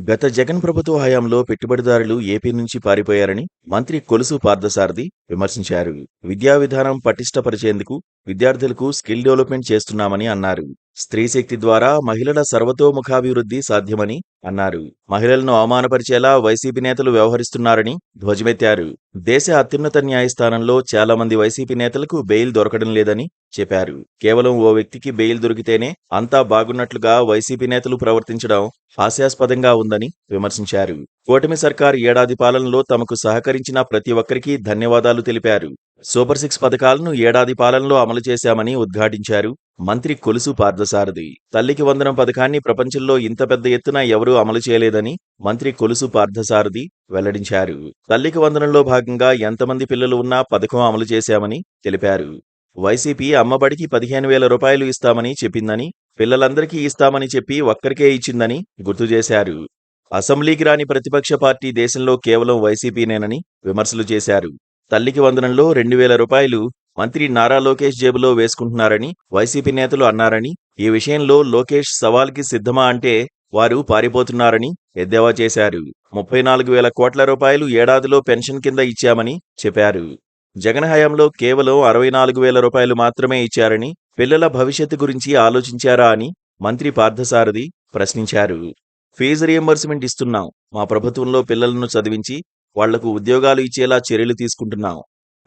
గత జగన్ ప్రభుత్వ హయాంలో పెట్టుబడిదారులు ఏపీ నుంచి పారిపోయారని మంత్రి కొలుసు పార్థసారథి విమర్శించారు. విద్యా విధానం పటిష్టపరిచేందుకు విద్యార్థులకు స్కిల్ డెవలప్మెంట్ చేస్తున్నామని అన్నారు. స్త్రీ శక్తి ద్వారా మహిళల సర్వతోముఖాభివృద్ధి సాధ్యమని అన్నారు. మహిళలను అవమానపరిచేలా వైసీపీ నేతలు వ్యవహరిస్తున్నారని ధ్వజమెత్తారు. దేశ అత్యున్నత న్యాయస్థానంలో చాలా మంది వైసీపీ నేతలకు బెయిల్ దొరకడం లేదని చెప్పారు. కేవలం ఓ వ్యక్తికి బెయిల్ దొరికితేనే అంతా బాగున్నట్లుగా వైసీపీ నేతలు ప్రవర్తించడం హాస్యాస్పదంగా ఉందని విమర్శించారు. కూటమి సర్కార్ ఏడాది పాలనలో తమకు సహకరించిన ప్రతి ఒక్కరికి ధన్యవాదాలు తెలిపారు. సూపర్ 6 పథకాలను ఏడాది పాలనలో అమలు చేశామని ఉద్ఘాటించారు మంత్రి కొలుసు పార్థసారథి. తల్లికి వందనం పథకాన్ని ప్రపంచంలో ఇంత పెద్ద ఎత్తున ఎవరూ అమలు చేయలేదని మంత్రి కొలుసు పార్థసారథి వెల్లడించారు. తల్లికి వందనంలో భాగంగా ఎంతమంది పిల్లలు ఉన్నా పథకం అమలు చేశామని తెలిపారు. వైసీపీ అమ్మబడికి 15,000 రూపాయలు ఇస్తామని చెప్పిందని, పిల్లలందరికీ ఇస్తామని చెప్పి ఒక్కరికే ఇచ్చిందని గుర్తు చేశారు. అసెంబ్లీకి రాని ప్రతిపక్ష పార్టీ దేశంలో కేవలం వైసీపీనేనని విమర్శలు చేశారు. తల్లికి వందనంలో 2,000 రూపాయలు మంత్రి నారా లోకేష్ జేబులో వేసుకుంటున్నారని వైసీపీ నేతలు అన్నారని, ఈ విషయంలో లోకేష్ సవాల్కి సిద్ధమా అంటే వారు పారిపోతున్నారని ఎద్దేవా చేశారు. 34,000 కోట్ల రూపాయలు ఏడాదిలో పెన్షన్ కింద ఇచ్చామని చెప్పారు. జగన్ హయాంలో కేవలం 64,000 రూపాయలు మాత్రమే ఇచ్చారని, పిల్లల భవిష్యత్తు గురించి ఆలోచించారా అని మంత్రి పార్థసారథి ప్రశ్నించారు. ఫీజు రియంబర్స్మెంట్ ఇస్తున్నాం. మా ప్రభుత్వంలో పిల్లలను చదివించి వాళ్లకు ఉద్యోగాలు ఇచ్చేలా చర్యలు తీసుకుంటున్నాం.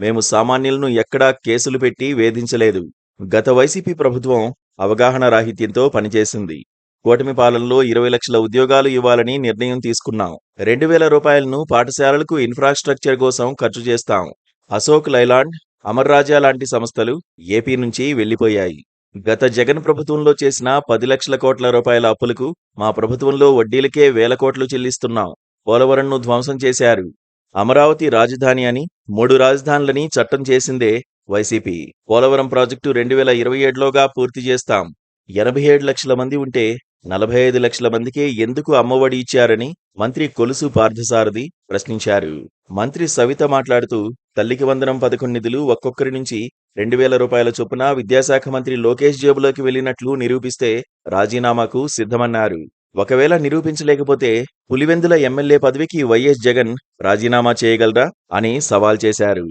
మేము సామాన్యులను ఎక్కడా కేసులు పెట్టి వేధించలేదు. గత వైసీపీ ప్రభుత్వం అవగాహన రాహిత్యంతో పనిచేసింది. కూటమి పాలనలో 20 లక్షల ఉద్యోగాలు ఇవ్వాలని నిర్ణయం తీసుకున్నాం. 2,000 రూపాయలను పాఠశాలలకు ఇన్ఫ్రాస్ట్రక్చర్ కోసం ఖర్చు చేస్తాం. అశోక్ లైలాండ్, అమర్ రాజా లాంటి సంస్థలు ఏపీ నుంచి వెళ్లిపోయాయి. గత జగన్ ప్రభుత్వంలో చేసిన 10 లక్షల కోట్ల రూపాయల అప్పులకు మా ప్రభుత్వంలో వడ్డీలకే 1,000 కోట్లు చెల్లిస్తున్నాం. పోలవరంను ధ్వంసం చేశారు. అమరావతి రాజధాని అని 3 రాజధానులని చట్టం చేసిందే వైసీపీ. పోలవరం ప్రాజెక్టు 2027లోగా పూర్తి చేస్తాం. 87 లక్షల మంది ఉంటే 45 లక్షల మందికే ఎందుకు అమ్మఒడి ఇచ్చారని మంత్రి కొలుసు పార్థసారథి ప్రశ్నించారు. మంత్రి సవిత మాట్లాడుతూ, తల్లికి వందనం పథకం నిధులు ఒక్కొక్కరి నుంచి 2,000 రూపాయల చొప్పున విద్యాశాఖ మంత్రి లోకేష్ జేబులోకి వెళ్లినట్లు నిరూపిస్తే రాజీనామాకు సిద్ధమన్నారు. ఒకవేళ నిరూపించలేకపోతే పులివెందుల ఎమ్మెల్యే పదవికి వైఎస్ జగన్ రాజీనామా చేయగలరా అని సవాల్ చేశారు.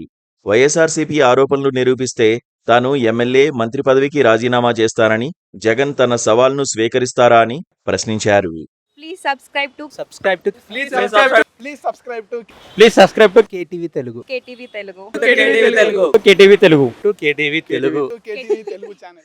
వైఎస్ఆర్సీపీ ఆరోపణలు నిరూపిస్తే తాను ఎమ్మెల్యే, మంత్రి పదవికి రాజీనామా చేస్తానని జగన్ తన సవాల్ను స్వీకరిస్తారా అని ప్రశ్నించారు. Please subscribe to KTV Telugu. KTV Telugu. KTV Telugu. KTV Telugu channel.